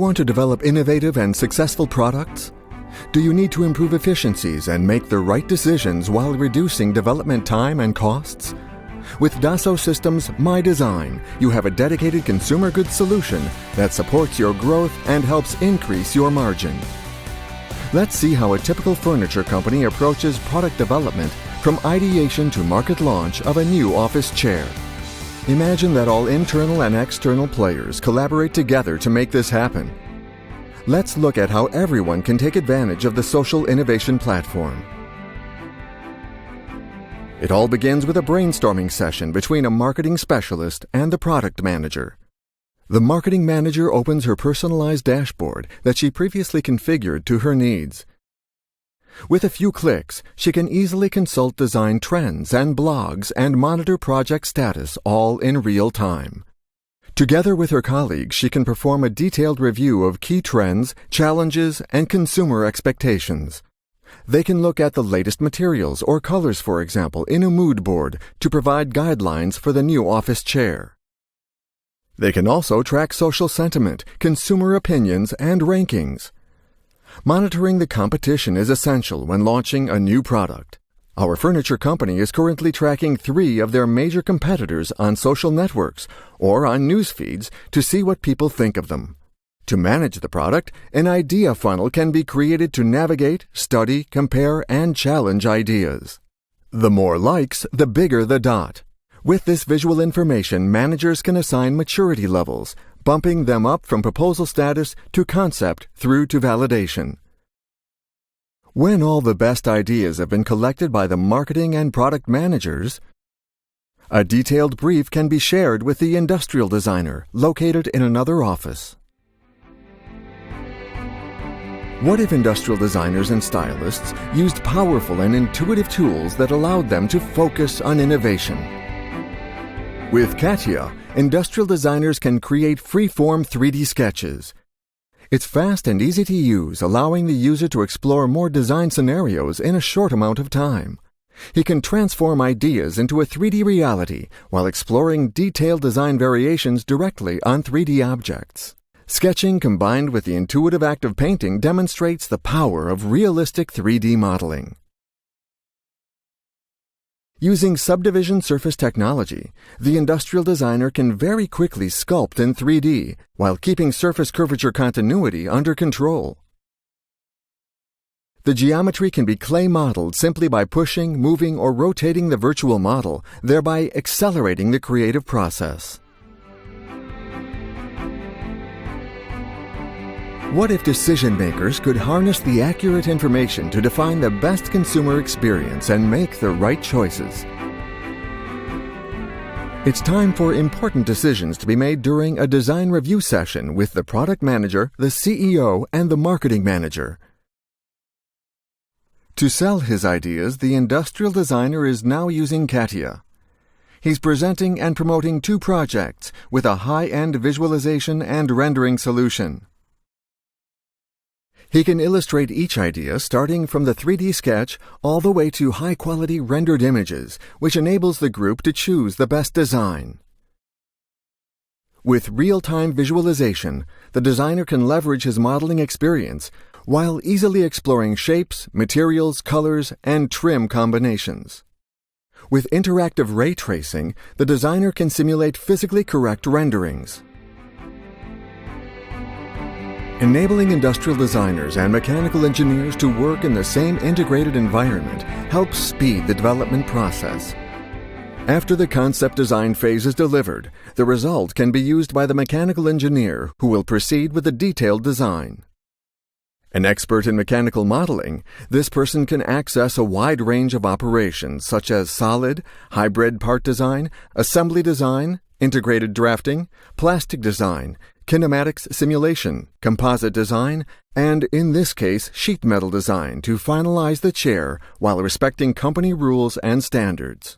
want to develop innovative and successful products? Do you need to improve efficiencies and make the right decisions while reducing development time and costs? With Dassault Systems My Design, you have a dedicated consumer goods solution that supports your growth and helps increase your margin. Let's see how a typical furniture company approaches product development from ideation to market launch of a new office chair. Imagine that all internal and external players collaborate together to make this happen. Let's look at how everyone can take advantage of the social innovation platform. It all begins with a brainstorming session between a marketing specialist and the product manager. The marketing manager opens her personalized dashboard that she previously configured to her needs. With a few clicks, she can easily consult design trends and blogs and monitor project status all in real time. Together with her colleagues, she can perform a detailed review of key trends, challenges, and consumer expectations. They can look at the latest materials or colors, for example, in a mood board to provide guidelines for the new office chair. They can also track social sentiment, consumer opinions, and rankings. Monitoring the competition is essential when launching a new product. Our furniture company is currently tracking 3 of their major competitors on social networks or on news feeds to see what people think of them. To manage the product, an idea funnel can be created to navigate, study, compare, and challenge ideas. The more likes, the bigger the dot. With this visual information, managers can assign maturity levels, bumping them up from proposal status to concept through to validation. When all the best ideas have been collected by the marketing and product managers, a detailed brief can be shared with the industrial designer located in another office. What if industrial designers and stylists used powerful and intuitive tools that allowed them to focus on innovation? With CATIA, industrial designers can create free-form 3D sketches. It's fast and easy to use, allowing the user to explore more design scenarios in a short amount of time. He can transform ideas into a 3D reality while exploring detailed design variations directly on 3D objects. Sketching combined with the intuitive act of painting demonstrates the power of realistic 3D modeling. Using subdivision surface technology, the industrial designer can very quickly sculpt in 3D while keeping surface curvature continuity under control. The geometry can be clay modeled simply by pushing, moving, or rotating the virtual model, thereby accelerating the creative process. What if decision makers could harness the accurate information to define the best consumer experience and make the right choices? It's time for important decisions to be made during a design review session with the product manager, the CEO, and the marketing manager. To sell his ideas, the industrial designer is now using CATIA. He's presenting and promoting 2 projects with a high-end visualization and rendering solution. He can illustrate each idea starting from the 3D sketch all the way to high-quality rendered images, which enables the group to choose the best design. With real-time visualization, the designer can leverage his modeling experience while easily exploring shapes, materials, colors, and trim combinations. With interactive ray tracing, the designer can simulate physically correct renderings. Enabling industrial designers and mechanical engineers to work in the same integrated environment helps speed the development process. After the concept design phase is delivered, the result can be used by the mechanical engineer who will proceed with the detailed design. An expert in mechanical modeling, this person can access a wide range of operations such as solid, hybrid part design, assembly design, integrated drafting, plastic design, kinematics simulation, composite design, and, in this case, sheet metal design to finalize the chair while respecting company rules and standards.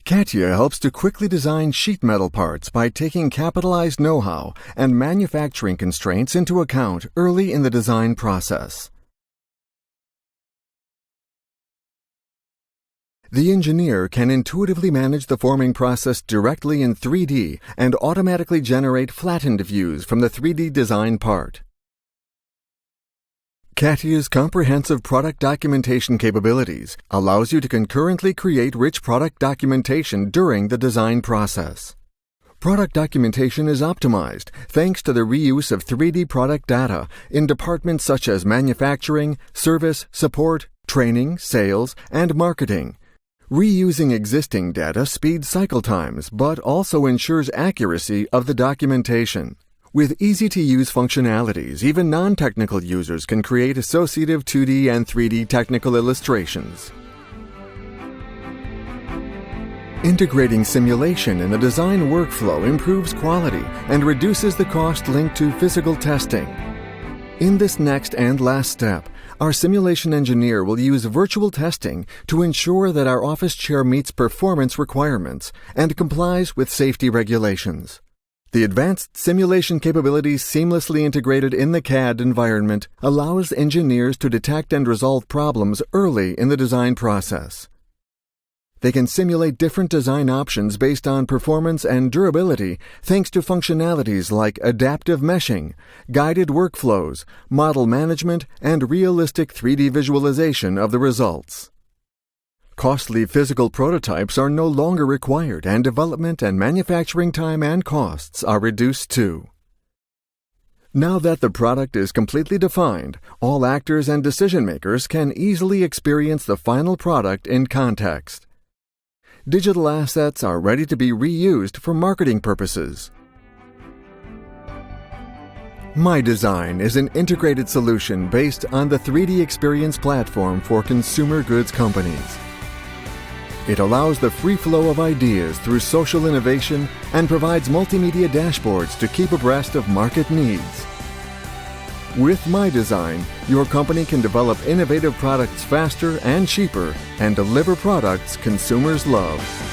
CATIA helps to quickly design sheet metal parts by taking capitalized know-how and manufacturing constraints into account early in the design process. The engineer can intuitively manage the forming process directly in 3D and automatically generate flattened views from the 3D design part. CATIA's comprehensive product documentation capabilities allows you to concurrently create rich product documentation during the design process. Product documentation is optimized thanks to the reuse of 3D product data in departments such as manufacturing, service, support, training, sales, and marketing. Reusing existing data speeds cycle times but also ensures accuracy of the documentation. With easy-to-use functionalities, even non-technical users can create associative 2D and 3D technical illustrations. Integrating simulation in the design workflow improves quality and reduces the cost linked to physical testing. In this next and last step, our simulation engineer will use virtual testing to ensure that our office chair meets performance requirements and complies with safety regulations. The advanced simulation capabilities seamlessly integrated in the CAD environment allows engineers to detect and resolve problems early in the design process. They can simulate different design options based on performance and durability thanks to functionalities like adaptive meshing, guided workflows, model management, and realistic 3D visualization of the results. Costly physical prototypes are no longer required, and development and manufacturing time and costs are reduced too. Now that the product is completely defined, all actors and decision-makers can easily experience the final product in context. Digital assets are ready to be reused for marketing purposes. My Design is an integrated solution based on the 3D Experience platform for consumer goods companies. It allows the free flow of ideas through social innovation and provides multimedia dashboards to keep abreast of market needs. With My Design, your company can develop innovative products faster and cheaper and deliver products consumers love.